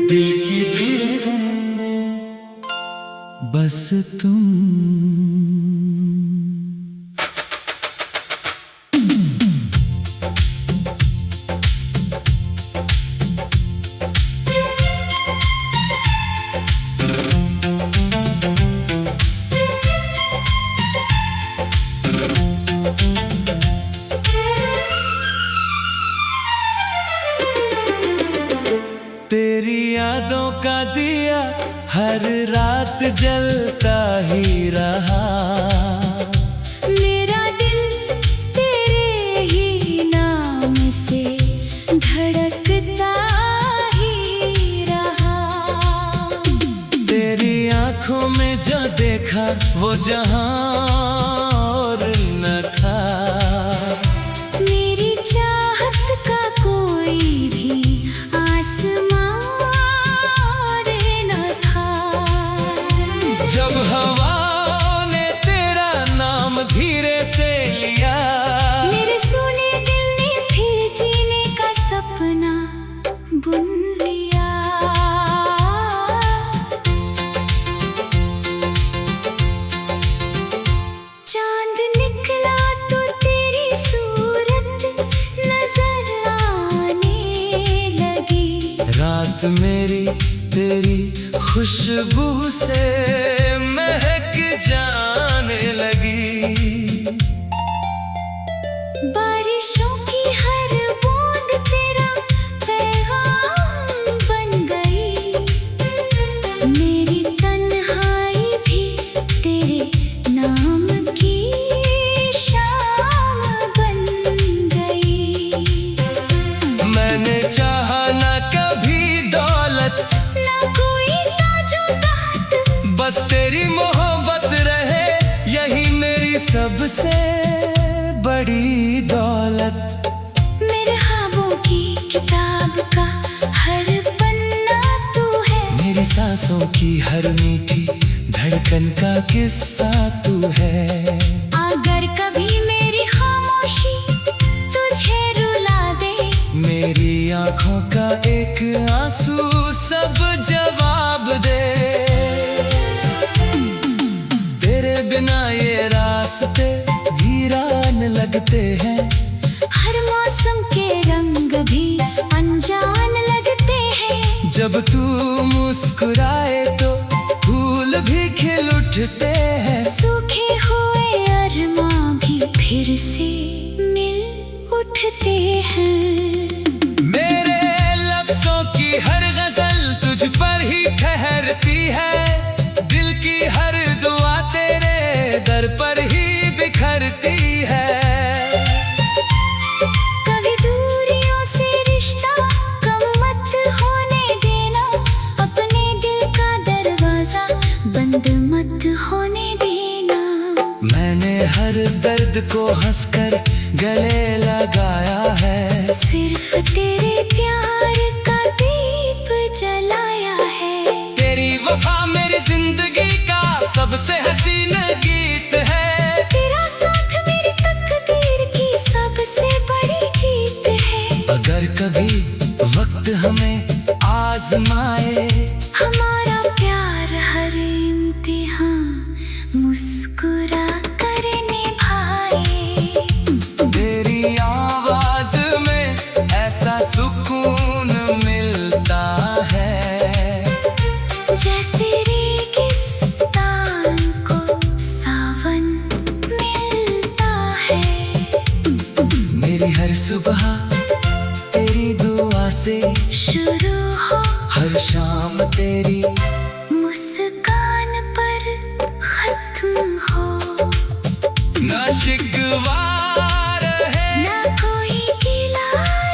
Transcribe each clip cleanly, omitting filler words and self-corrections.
दिल की धड़कन में बस तुम। तेरी यादों का दिया हर रात जलता ही रहा। मेरा दिल तेरे ही नाम से धड़कता ही रहा। तेरी आंखों में जो देखा वो जहां और न था। मेरी चाहत का कोई भी जब हवा ने तेरा नाम धीरे से लिया, मेरे सोने दिल ने फिर जीने का सपना बुन लिया। चांद निकला तो तेरी सूरत नजर आने लगी। रात मेरी तेरी खुशबू से महक जाने लगी। बारिशों की हर बूंद तेरा पैगाम बन गई। मेरी तन्हाई भी तेरे नाम की शाम बन गई। मैंने चाहा ना कभी दौलत, ना कोई ताजो तख्त, बस तेरी मोहब्बत रहे यही मेरी सबसे बड़ी दौलत। मेरे ख्वाबों की किताब का हर पन्ना तू है। मेरी सांसों की हर मीठी धड़कन का किस्सा तू है। अगर कभी मेरी खामोशी तुझे रुला दे, मेरी आंखों का एक आंसू सब जवाब दे। तेरे बिना ये रास्ते वीरान लगते हैं। हर मौसम के रंग भी अनजान लगते हैं। जब तू मुस्कुराए तो फूल भी खिल उठते हैं। सूखे हुए अरमां भी फिर से मिल उठते हैं। मेरे लफ्जों की हर गजल तुझ पर ही ठहरती है। दिल की हर दुआ तेरे दर पर ही बिखरती है। कभी दूरियों से रिश्ता कम मत होने देना। अपने दिल का दरवाजा बंद मत होने देना। मैंने हर दर्द को हंसकर गले लगाया है। सिर्फ तेरे प्यार का दीप जलाया है। तेरी वफा मेरी जिंदगी का सबसे हसीन गीत है। तेरा साथ मेरी तकदीर की सबसे बड़ी जीत है। अगर कभी वक्त हमें आजमाए, हमारा प्यार हर इम्तिहान मुस्कुरा कर निभाए। तेरी आवाज में ऐसा सुकून मिलता है। जैसे रेगिस्तान को सावन मिलता है। मेरी हर सुबह तेरी दुआ से शुरू हो, हर शाम तेरी मुस्कान पर खत्म हो। ना शिकवा रहे, ना कोई गिला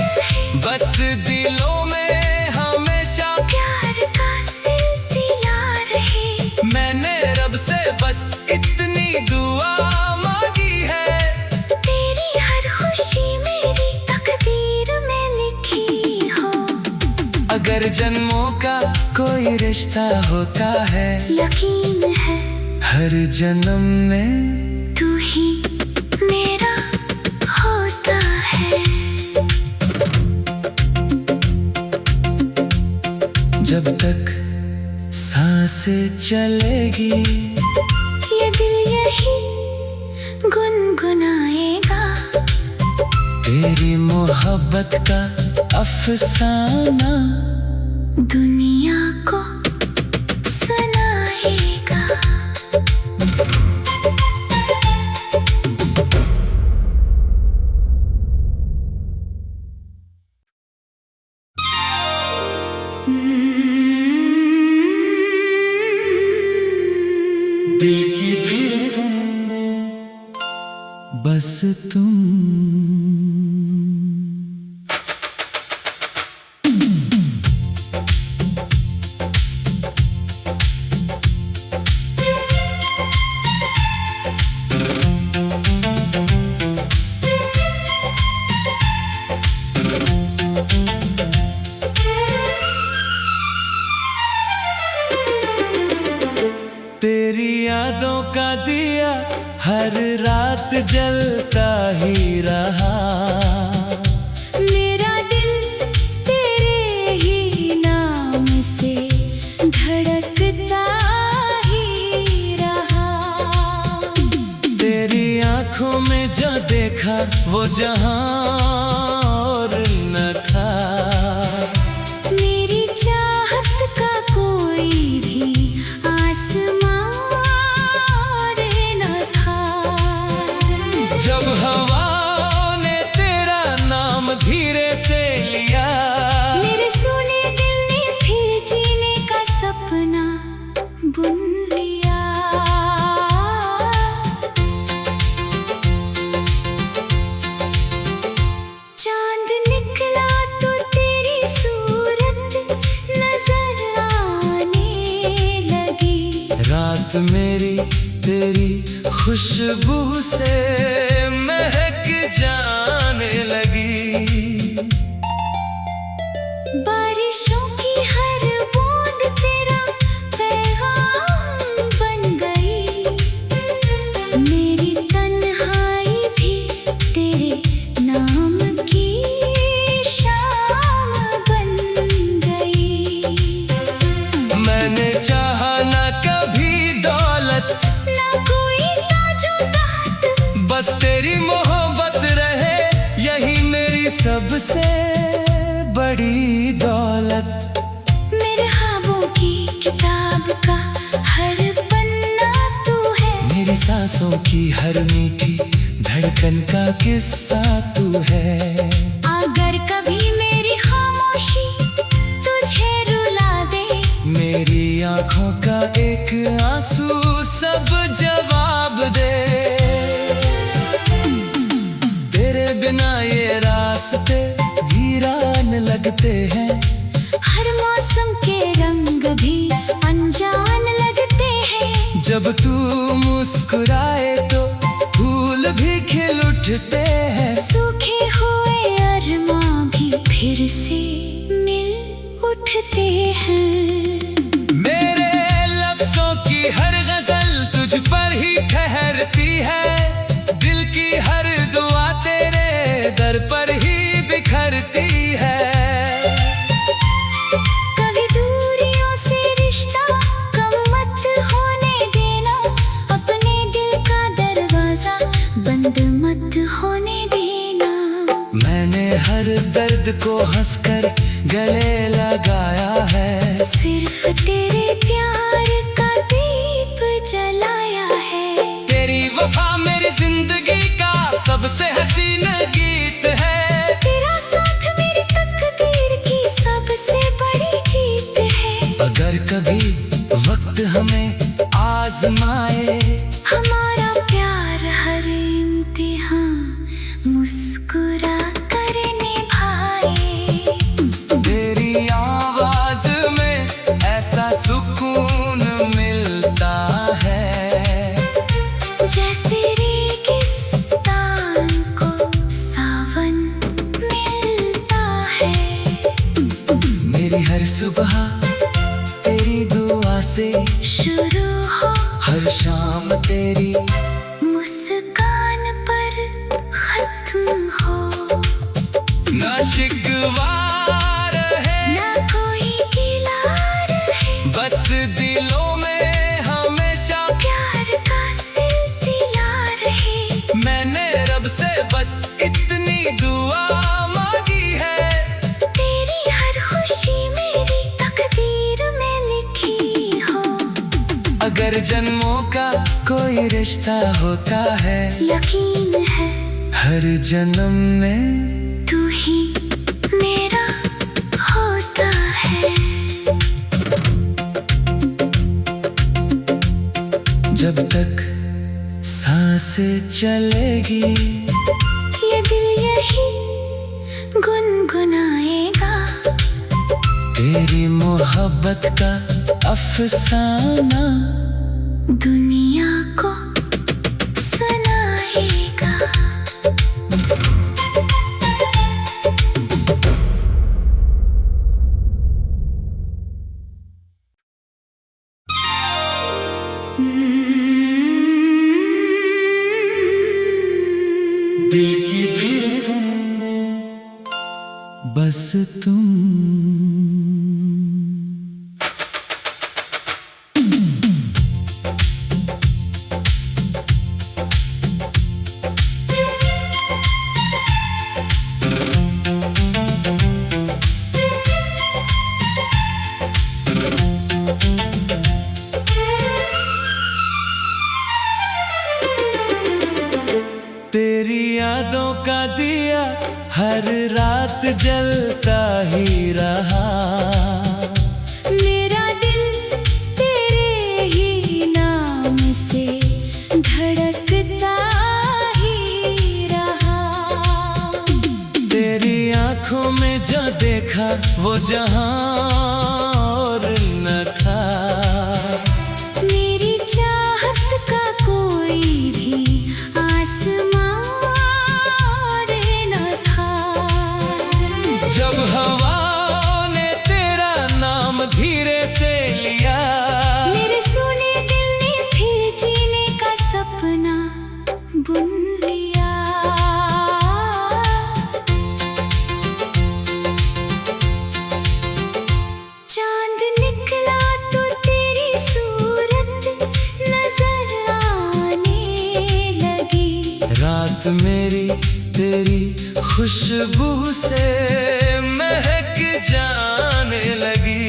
रहे, बस दिलों में हमेशा प्यार का सिलसिला रहे। मैंने रब से बस इतनी दुआ मांगी है। तेरी हर खुशी मेरी तकदीर में लिखी हो। अगर जन्मों का कोई रिश्ता होता है, यकीन है हर जन्म में तू ही मेरा होता है। जब तक सांसें चलेगी ये दिल यही गुनगुनाएगा तेरी मोहब्बत का अफसाना दुनिया को सुनाएगा। दिल की धड़कन में बस तुम। तेरी यादों का दिया हर रात जलता ही रहा मेरा दिल तेरे ही नाम से धड़कता ही रहा। तेरी आंखों में जो देखा वो जहां और न था मेरी चाहत का कोई भी आसमां और न था। जब हवा ने तेरा नाम धीरे से लिया मेरे सोने दिल ने फिर जीने का सपना बुन लिया। चांद निकला तो तेरी सूरत नजर आने लगी। रात मेरी तेरी खुशबू से महक जाने लगी। बारिशों की हर बूंद तेरा पैगाम बन गई। मेरी तन्हाई भी तेरे नाम की शाम बन गई। मैंने चाहा ना कभी दौलत ना कोई ताजुदात, बस तेरी मोहब्बत रहे यही मेरी सबसे बड़ी दौलत। मेरे ख्वाबों की किताब का हर पन्ना तू है। मेरी सांसों की हर मीठी धड़कन का किस्सा तू है। अगर कभी मेरी खामोशी तुझे रुला दे, मेरी आंखों का एक आंसू सब जवाब दे। तेरे बिना ये रास्ते वीरान लगते हैं। हर मौसम के रंग भी अनजान लगते हैं। जब तू मुस्कुराए तो फूल भी खिल उठते हैं। सूखे हुए अरमां भी फिर से मिल उठते हैं। मेरे लफ्जों की हर गजल तुझ पर ही ठहरती है। दिल की हर दुआ तेरे दर पर ही बिखरती है। कभी दूरियों से रिश्ता कम मत होने देना। अपने दिल का दरवाजा बंद मत होने देना। मैंने हर दर्द को हंसकर गले लगाया है। सिर्फ तेरे प्यार का दीप जलाया है। तेरी वफा मेरी जिंदगी का सबसे हसीन गीत है। तेरा साथ मेरी तकदीर की सबसे बड़ी जीत है। अगर कभी वक्त हमें आजमाए, हमारा प्यार हर इम्तिहान मुस्कुरा कर निभाए। तेरी आवाज में ऐसा सुकून रिश्ता होता है, यकीन है हर जन्म में तू ही मेरा होता है। जब तक सांसें चलेगी ये दिल यही गुनगुनाएगा, तेरी मोहब्बत का अफसाना दुनिया को सुनाएगा। दिल की धड़कन में बस तुम। तेरी यादों का दिया हर रात जलता ही रहा, मेरा दिल तेरे ही नाम से धड़कता ही रहा। तेरी आंखों में जो देखा वो जहां और न था, मेरी चाहत का कोई भी आसमां और न था। जब हवा ने तेरा नाम धीरे से लिया, मेरे सोने दिल ने फिर जीने का सपना बुन लिया। चांद निकला तो तेरी सूरत नजर आने लगी, रात मेरी तेरी खुशबू से महक जाने लगी।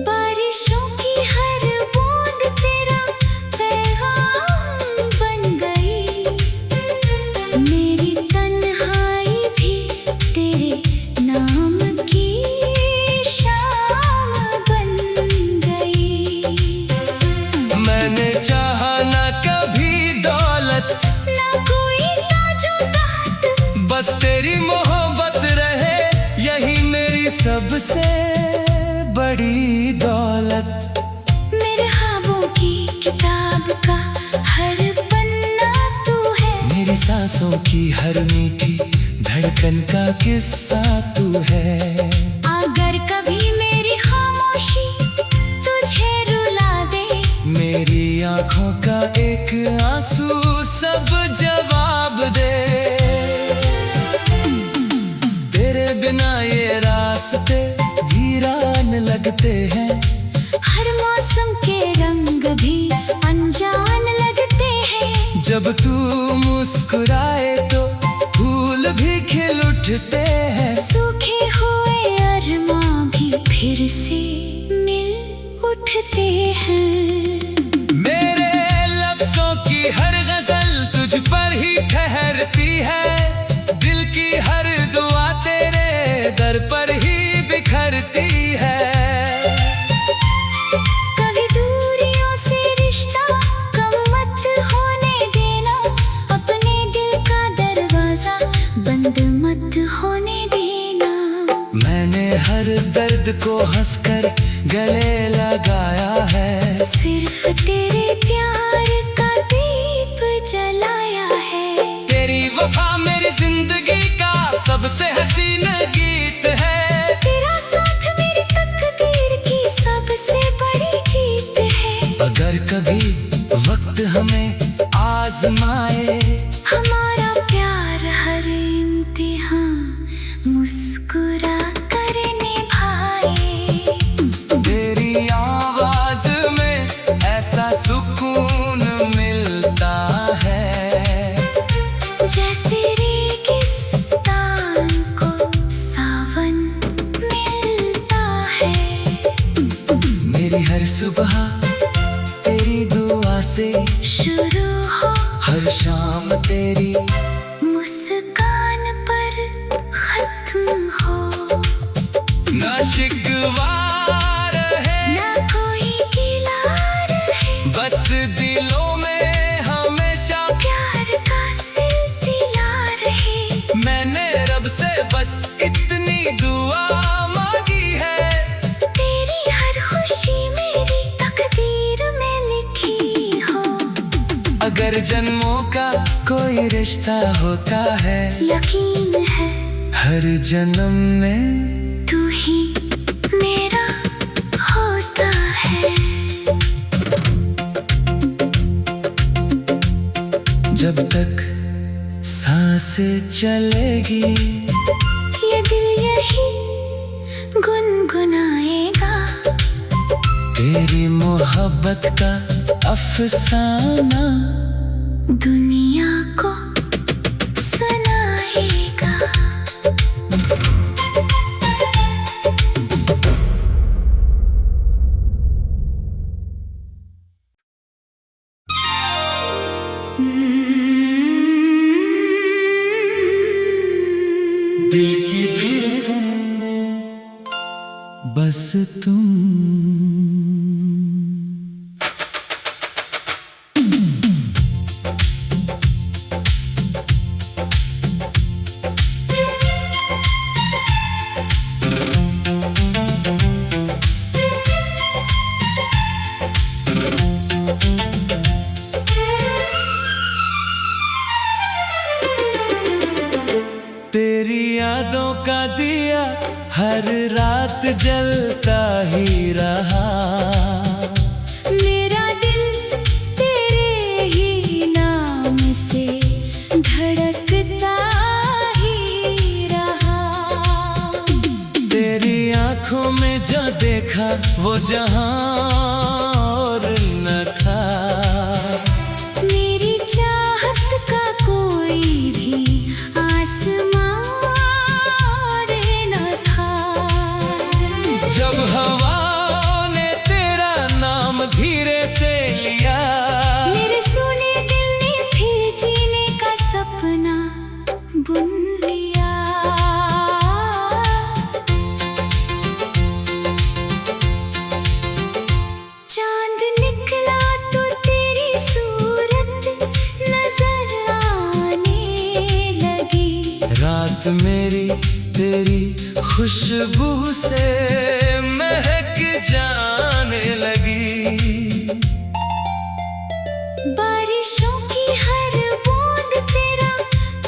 बारिशों की हर बूंद तेरा पैगाम बन गई, मेरी तन्हाई भी तेरे नाम की शाम बन गई। मैंने चाहा ना कभी दौलत, ना कोई ताजुदात, बस तेरी मोहब्बत रहे यही मेरी सबसे बड़ी दौलत। मेरे ख्वाबों की किताब का हर पन्ना तू है, मेरी सांसों की हर मीठी धड़कन का किस्सा तू है। अगर कभी मेरी खामोशी तुझे रुला दे, मेरी आंखों का एक आंसू सब जवाब दे। तेरे बिना ये रास्ते वीरान लगते हैं, हर मौसम के रंग भी अनजान लगते हैं। जब तू मुस्कुराए तो फूल भी खिल उठते हैं, सूखे हुए अरमां भी फिर से मिल उठते हैं। मेरे लफ्जों की हर गजल तुझ पर ही ठहरती है, दिल की हर दुआ तेरे दर पर ही बिखरती है। कभी दूरियों से रिश्ता कम मत होने देना, अपने दिल का दरवाजा बंद मत होने देना। मैंने हर दर्द को हंसकर गले लगाया है, सिर्फ तेरे प्यार का दीप जलाया है। तेरी वफा मेरी जिंदगी का सबसे हसीन गीत है, तेरा साथ मेरी तकदीर की सबसे बड़ी जीत है। अगर कभी वक्त हमें आजमाए, हमारा प्यार हर इम्तिहान मुस्कुरा कर निभाए। तेरी आवाज में ऐसा सुकून मिलता है, जैसे रेगिस्तान को सावन मिलता है। मेरी हर सुबह तेरी शाम तेरी मुस्कान पर खत्म हो, ना शिकवा रहे ना कोई गिला रहे, बस दिलों में हमेशा प्यार का सिलसिला रहे। मैंने रब से बस इतनी दुआ मांगी है, तेरी हर खुशी मेरी तकदीर में लिखी हो। अगर जन्मों का कोई रिश्ता होता है, यकीन है हर जन्म में तू ही मेरा होता है। जब तक सांसें चलेगी ये दिल यही गुनगुनाएगा, तेरी मोहब्बत का अफसाना दुनिया को सुनाएगा। दिल की धड़कन में बस तुम। तेरी यादों का दिया हर रात जलता ही रहा, मेरा दिल तेरे ही नाम से धड़कता ही रहा। तेरी आंखों में जो देखा वो जहां और न था, मेरी चाहत का कोई भी आसमां और न था। जब हवा ने तेरा नाम धीरे से लिया, मेरे सोने दिल ने फिर जीने का सपना बुन लिया। चांद निकला तो तेरी सूरत नजर आने लगी, रात मेरी तेरी खुशबू से महक जाने लगी। बारिशों की हर बूंद तेरा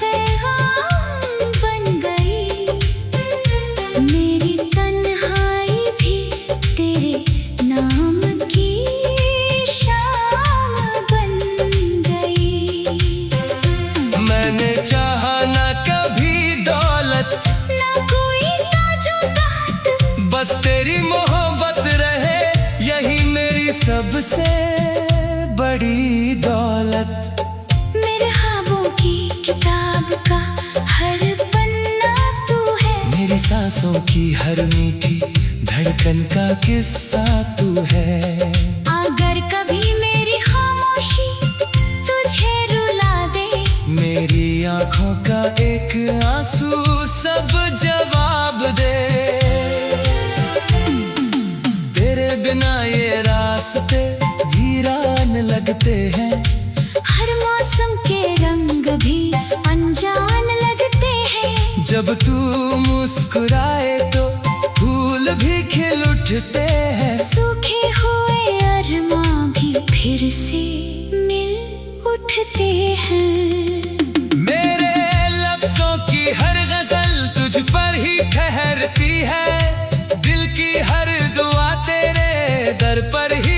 पैगाम बन गई, मेरी तन्हाई भी तेरे नाम की शाम बन गई। मैंने चाहा ना कभी दौलत, ना कोई ताजुदात, बस तेरी मोहब्बत रहे यही मेरी सबसे बड़ी दौलत। मेरे ख्वाबों की किताब का हर पन्ना तू है, मेरी सांसों की हर मीठी धड़कन का किस्सा तू है। अगर कभी मेरी खामोशी तुझे रुला दे, मेरी आंखों का एक आंसू सब जवाब दे। तेरे बिना ये रास्ते वीरान लगते हैं, हर मौसम के रंग भी अनजान लगते हैं। जब तू मुस्कुराए तो फूल भी खिल उठते हैं, सूखे हुए अरमां भी फिर से मिल उठते हैं। मेरे लफ्जों की हर गजल तुझ पर ही ठहरती है, दिल की हर दुआ तेरे दर पर ही